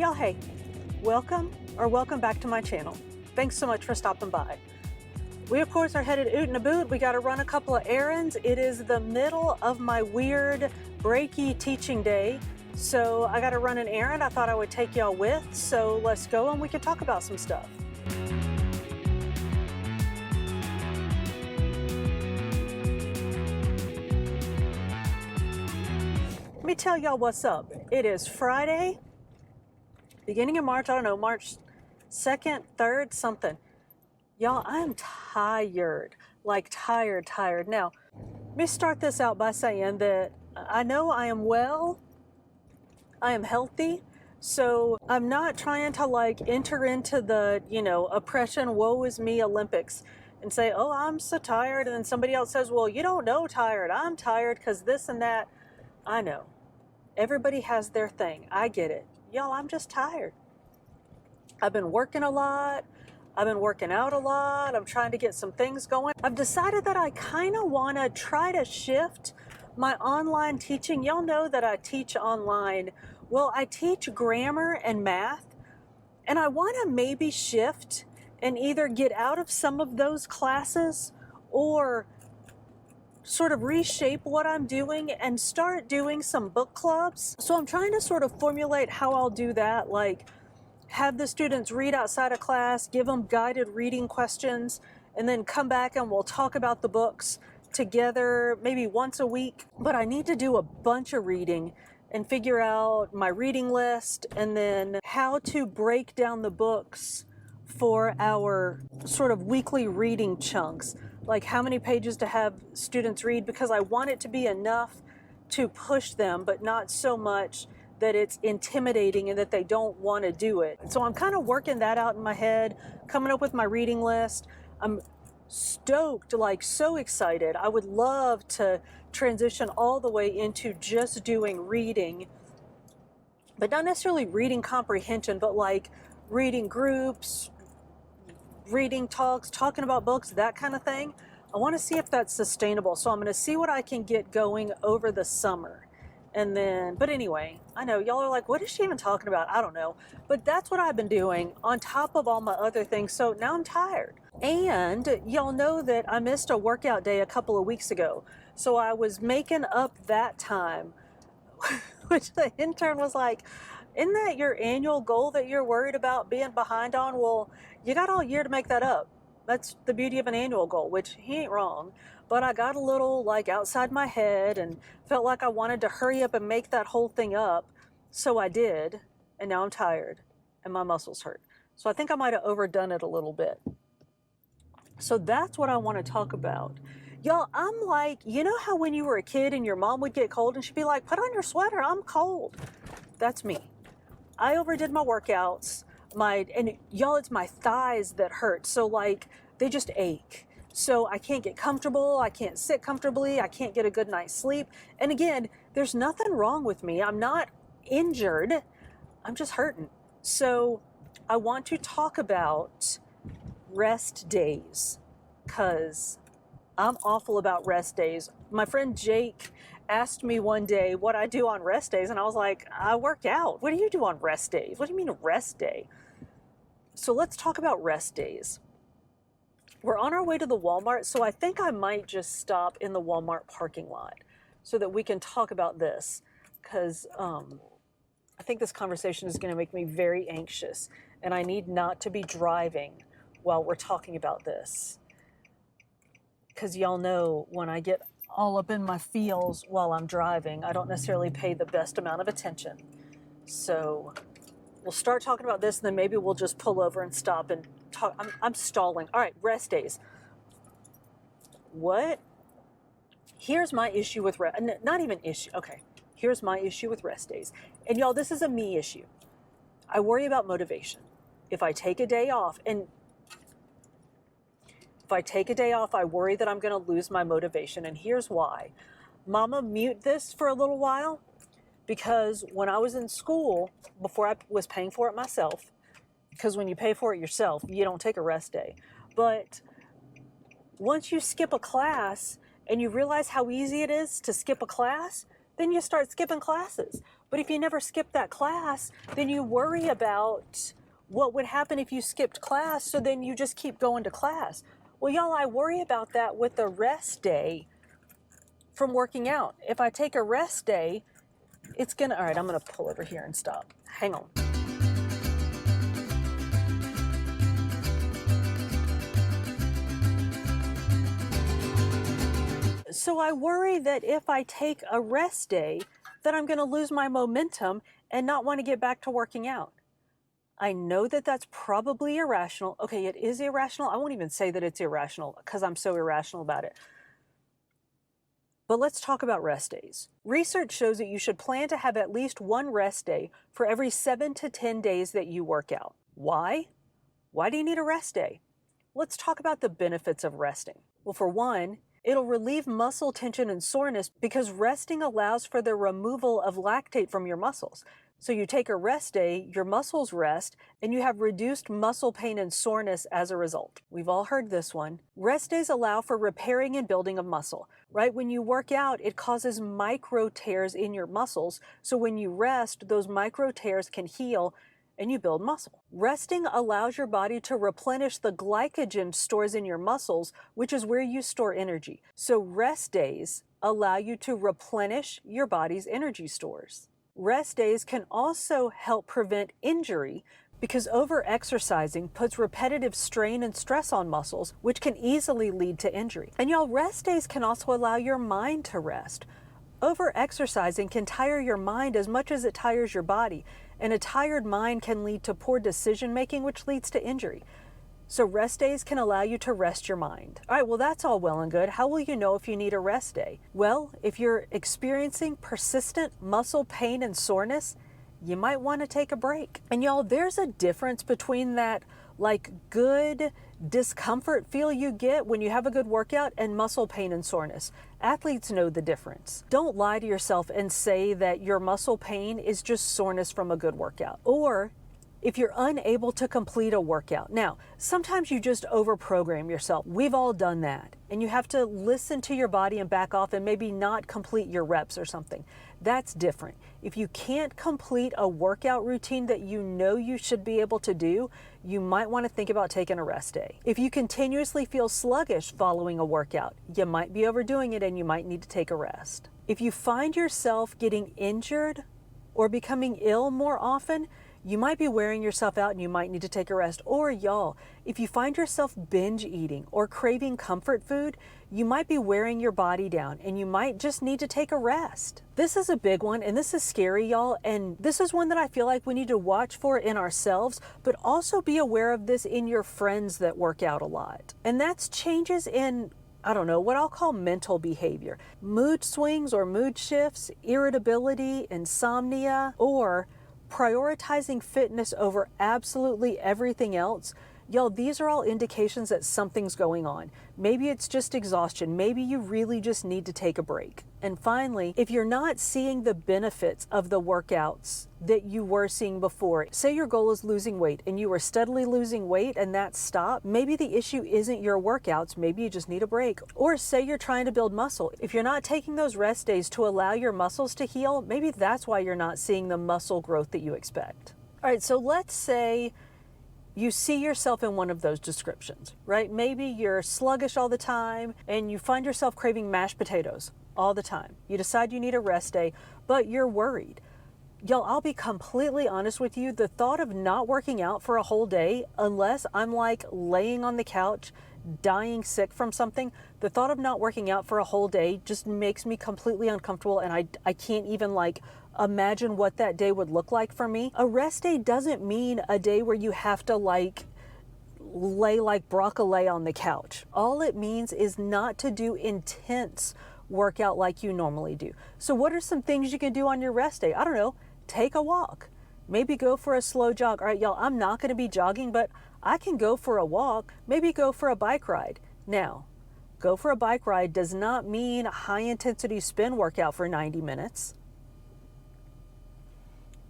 Y'all, hey, welcome back to my channel. Thanks so much for stopping by. We, of course, are headed oot and a boot. We got to run a couple of errands. It is the middle of my weird, breaky teaching day, so I got to run an errand. I thought I would take y'all with, so let's go and we can talk about some stuff. Let me tell y'all what's up. It is Friday, beginning of March, I don't know, March 2nd, 3rd, something. Y'all, I'm tired, like tired. Now, let me start this out by saying that I know I am well, I am healthy, so I'm not trying to like enter into the, oppression, woe is me Olympics and say, oh, I'm so tired. And then somebody else says, well, you don't know tired. I'm tired because this and that. I know. Everybody has their thing. I get it. Y'all, I'm just tired. I've been working a lot. I've been working out a lot. I'm trying to get some things going. I've decided that I kind of want to try to shift my online teaching. Y'all know that I teach online. Well, I teach grammar and math, and I want to maybe shift and either get out of some of those classes or sort of reshape what I'm doing and start doing some book clubs. So I'm trying to sort of formulate how I'll do that, like have the students read outside of class, give them guided reading questions, and then come back and we'll talk about the books together maybe once a week. But I need to do a bunch of reading and figure out my reading list and then how to break down the books for our sort of weekly reading chunks, like how many pages to have students read, because I want it to be enough to push them, but not so much that it's intimidating and that they don't want to do it. So I'm kind of working that out in my head, coming up with my reading list. I'm stoked, like so excited. I would love to transition all the way into just doing reading, but not necessarily reading comprehension, but like reading groups, reading talks, talking about books, that kind of thing. I want to see if that's sustainable. So I'm going to see what I can get going over the summer. And then, but anyway, I know y'all are like, what is she even talking about? I don't know. But that's what I've been doing on top of all my other things. So now I'm tired. And y'all know that I missed a workout day a couple of weeks ago. So I was making up that time, which the intern was like, isn't that your annual goal that you're worried about being behind on? Well, you got all year to make that up. That's the beauty of an annual goal, which he ain't wrong. But I got a little like outside my head and felt like I wanted to hurry up and make that whole thing up. So I did. And now I'm tired and my muscles hurt. So I think I might have overdone it a little bit. So that's what I want to talk about. Y'all, I'm like, you know how when you were a kid and your mom would get cold and she'd be like, put on your sweater, I'm cold. That's me. I overdid my workouts. And y'all, it's my thighs that hurt. So like, they just ache. So I can't get comfortable. I can't sit comfortably. I can't get a good night's sleep. And again, there's nothing wrong with me. I'm not injured. I'm just hurting. So I want to talk about rest days because I'm awful about rest days. My friend Jake asked me one day what I do on rest days, and I was like, I work out. What do you do on rest days? What do you mean a rest day? So let's talk about rest days. We're on our way to the Walmart, so I think I might just stop in the Walmart parking lot so that we can talk about this, because I think this conversation is going to make me very anxious, and I need not to be driving while we're talking about this. Because y'all know when I get all up in my feels while I'm driving, I don't necessarily pay the best amount of attention. So we'll start talking about this, and then maybe we'll just pull over and stop and talk. I'm stalling. All right, rest days. What? Here's my issue with not even issue. Okay, here's my issue with rest days. And y'all, this is a me issue. I worry about motivation. If I take a day off, I worry that I'm going to lose my motivation. And here's why. Mama, mute this for a little while. Because when I was in school, before I was paying for it myself, because when you pay for it yourself, you don't take a rest day. But once you skip a class and you realize how easy it is to skip a class, then you start skipping classes. But if you never skip that class, then you worry about what would happen if you skipped class, so then you just keep going to class. Well, y'all, I worry about that with a rest day from working out. If I take a rest day, it's gonna, all right, I'm gonna pull over here and stop. Hang on. So I worry that if I take a rest day, that I'm gonna lose my momentum and not wanna get back to working out. I know that that's probably irrational. Okay, it is irrational. I won't even say that it's irrational because I'm so irrational about it. But let's talk about rest days. Research shows that you should plan to have at least one rest day for every 7 to 10 days that you work out. Why? Why do you need a rest day? Let's talk about the benefits of resting. Well, for one, it'll relieve muscle tension and soreness because resting allows for the removal of lactate from your muscles. So you take a rest day, your muscles rest, and you have reduced muscle pain and soreness as a result. We've all heard this one. Rest days allow for repairing and building of muscle, right? When you work out, it causes micro tears in your muscles. So when you rest, those micro tears can heal and you build muscle. Resting allows your body to replenish the glycogen stores in your muscles, which is where you store energy. So rest days allow you to replenish your body's energy stores. Rest days can also help prevent injury because overexercising puts repetitive strain and stress on muscles, which can easily lead to injury. And y'all, rest days can also allow your mind to rest. Overexercising can tire your mind as much as it tires your body, and a tired mind can lead to poor decision making, which leads to injury. So rest days can allow you to rest your mind. All right, well, that's all well and good. How will you know if you need a rest day? Well, if you're experiencing persistent muscle pain and soreness, you might want to take a break. And y'all, there's a difference between that like good discomfort feel you get when you have a good workout and muscle pain and soreness. Athletes know the difference. Don't lie to yourself and say that your muscle pain is just soreness from a good workout. Or if you're unable to complete a workout. Now, sometimes you just overprogram yourself. We've all done that. And you have to listen to your body and back off and maybe not complete your reps or something. That's different. If you can't complete a workout routine that you know you should be able to do, you might want to think about taking a rest day. If you continuously feel sluggish following a workout, you might be overdoing it and you might need to take a rest. If you find yourself getting injured or becoming ill more often, you might be wearing yourself out and you might need to take a rest. Or y'all, if you find yourself binge eating or craving comfort food, you might be wearing your body down and you might just need to take a rest. This is a big one and this is scary, y'all. And this is one that I feel like we need to watch for in ourselves, but also be aware of this in your friends that work out a lot. And that's changes in, I don't know, what I'll call mental behavior. Mood swings or mood shifts, irritability, insomnia, or prioritizing fitness over absolutely everything else. Y'all, these are all indications that something's going on. Maybe it's just exhaustion. Maybe you really just need to take a break. And finally, if you're not seeing the benefits of the workouts that you were seeing before, say your goal is losing weight and you were steadily losing weight and that stopped, maybe the issue isn't your workouts, maybe you just need a break. Or say you're trying to build muscle. If you're not taking those rest days to allow your muscles to heal, maybe that's why you're not seeing the muscle growth that you expect. All right, so let's say you see yourself in one of those descriptions, right? Maybe you're sluggish all the time and you find yourself craving mashed potatoes all the time. You decide you need a rest day, but you're worried. Y'all, I'll be completely honest with you. The thought of not working out for a whole day, unless I'm like laying on the couch, dying sick from something, the thought of not working out for a whole day just makes me completely uncomfortable, and I can't even like imagine what that day would look like for me. A rest day doesn't mean a day where you have to like lay like broccoli on the couch. All it means is not to do intense workout like you normally do. So what are some things you can do on your rest day? I don't know, take a walk, maybe go for a slow jog. All right, y'all, I'm not going to be jogging, but I can go for a walk, maybe go for a bike ride. Now, go for a bike ride does not mean a high intensity spin workout for 90 minutes.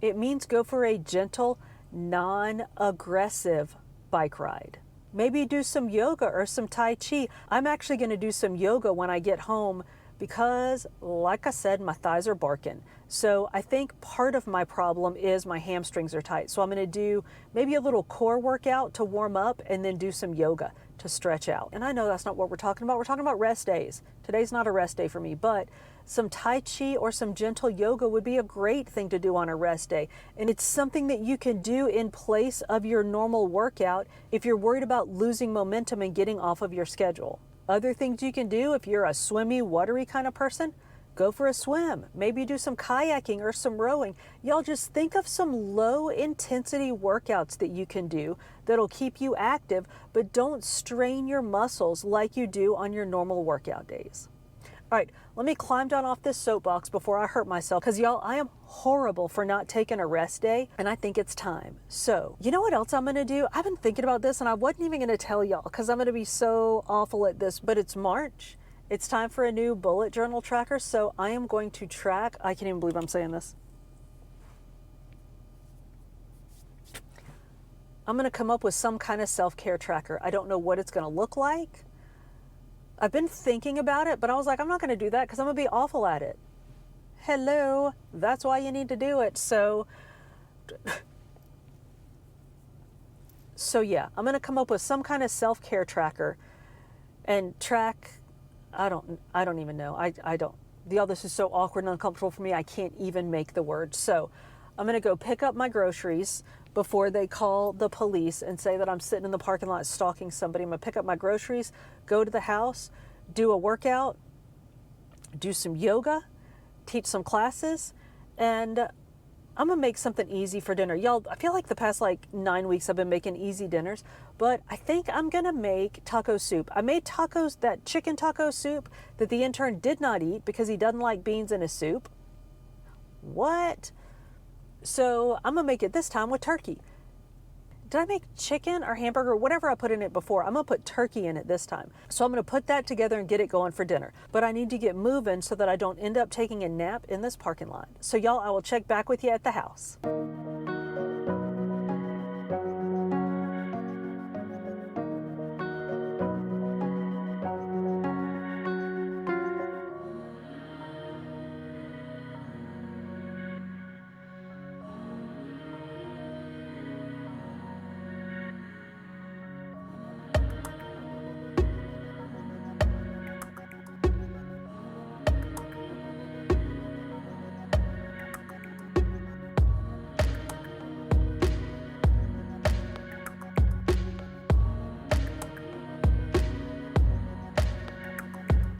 It means go for a gentle, non-aggressive bike ride. Maybe do some yoga or some Tai Chi. I'm actually going to do some yoga when I get home because, like I said, my thighs are barking. So I think part of my problem is my hamstrings are tight. So I'm going to do maybe a little core workout to warm up and then do some yoga to stretch out. And I know that's not what we're talking about. We're talking about rest days. Today's not a rest day for me, but some Tai Chi or some gentle yoga would be a great thing to do on a rest day. And it's something that you can do in place of your normal workout if you're worried about losing momentum and getting off of your schedule. Other things you can do if you're a swimmy, watery kind of person, go for a swim. Maybe do some kayaking or some rowing. Y'all just think of some low intensity workouts that you can do that'll keep you active, but don't strain your muscles like you do on your normal workout days. All right, let me climb down off this soapbox before I hurt myself, because y'all, I am horrible for not taking a rest day, and I think it's time. So, you know what else I'm gonna do? I've been thinking about this, and I wasn't even gonna tell y'all, because I'm gonna be so awful at this, but it's March. It's time for a new bullet journal tracker, so I am going to track, I can't even believe I'm saying this. I'm gonna come up with some kind of self-care tracker. I don't know what it's gonna look like. I've been thinking about it, but I was like, I'm not going to do that because I'm going to be awful at it. Hello, that's why you need to do it. So yeah, I'm going to come up with some kind of self-care tracker and track, I don't even know. I don't. All this is so awkward and uncomfortable for me. I can't even make the word. So I'm going to go pick up my groceries before they call the police and say that I'm sitting in the parking lot stalking somebody. I'm going to pick up my groceries, go to the house, do a workout, do some yoga, teach some classes, and I'm going to make something easy for dinner. Y'all, I feel like the past 9 weeks I've been making easy dinners, but I think I'm going to make taco soup. I made tacos, that chicken taco soup that the intern did not eat because he doesn't like beans in his soup. What? So I'm gonna make it this time with turkey. Did I make chicken or hamburger, whatever I put in it before? I'm gonna put turkey in it this time. So I'm gonna put that together and get it going for dinner. But I need to get moving so that I don't end up taking a nap in this parking lot. So y'all, I will check back with you at the house.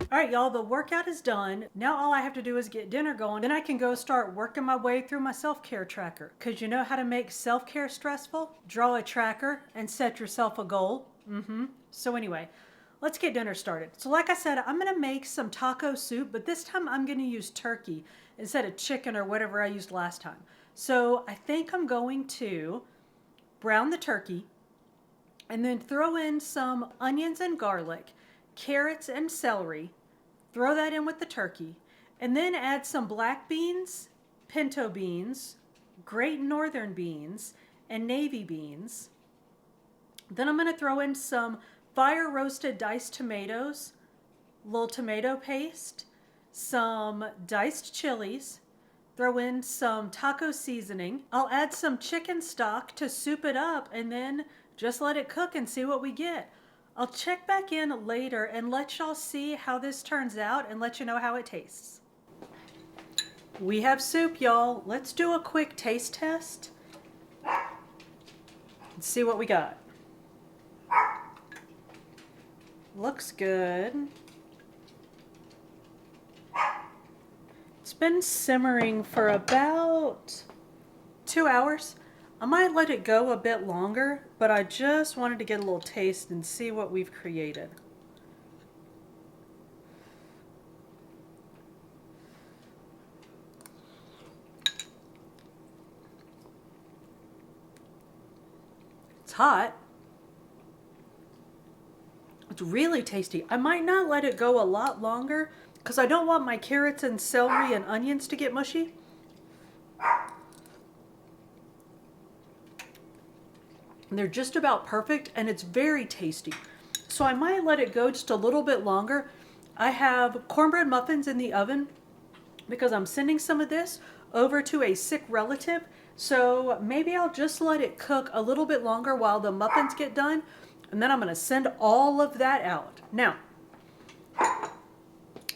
All right, y'all, the workout is done. Now all I have to do is get dinner going. Then I can go start working my way through my self-care tracker. Because you know how to make self-care stressful? Draw a tracker and set yourself a goal. So anyway, let's get dinner started. So like I said, I'm going to make some taco soup, but this time I'm going to use turkey instead of chicken or whatever I used last time. So I think I'm going to brown the turkey and then throw in some onions and garlic, carrots and celery, throw that in with the turkey, and then add some black beans, pinto beans, great northern beans, and navy beans. Then I'm going to throw in some fire roasted diced tomatoes, a little tomato paste, some diced chilies, throw in some taco seasoning. I'll add some chicken stock to soup it up and then just let it cook and see what we get. I'll check back in later and let y'all see how this turns out and let you know how it tastes. We have soup, y'all. Let's do a quick taste test and see what we got. Looks good. It's been simmering for about 2 hours. I might let it go a bit longer, but I just wanted to get a little taste and see what we've created. It's hot. It's really tasty. I might not let it go a lot longer because I don't want my carrots and celery and onions to get mushy. They're just about perfect and it's very tasty. So I might let it go just a little bit longer I have cornbread muffins in the oven because I'm sending some of this over to a sick relative. So maybe I'll just let it cook a little bit longer while the muffins get done. And then I'm going to send all of that out. Now,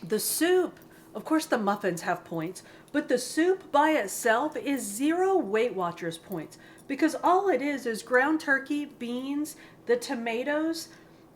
the soup, of course the muffins have points, but the soup by itself is 0 Weight Watchers points because all it is ground turkey, beans, the tomatoes,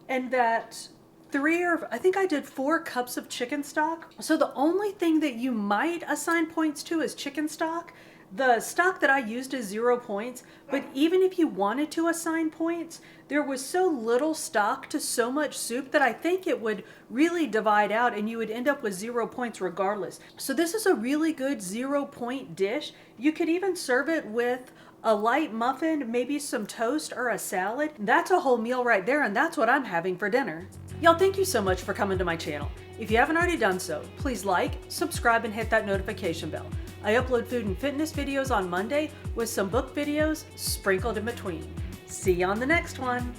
and that I think I did 4 cups of chicken stock. So the only thing that you might assign points to is chicken stock. The stock that I used is 0 points, but even if you wanted to assign points, there was so little stock to so much soup that I think it would really divide out and you would end up with 0 points regardless. So this is a really good 0 point dish. You could even serve it with a light muffin, maybe some toast or a salad. That's a whole meal right there, and that's what I'm having for dinner. Y'all, thank you so much for coming to my channel. If you haven't already done so, please like, subscribe, and hit that notification bell. I upload food and fitness videos on Monday with some book videos sprinkled in between. See you on the next one.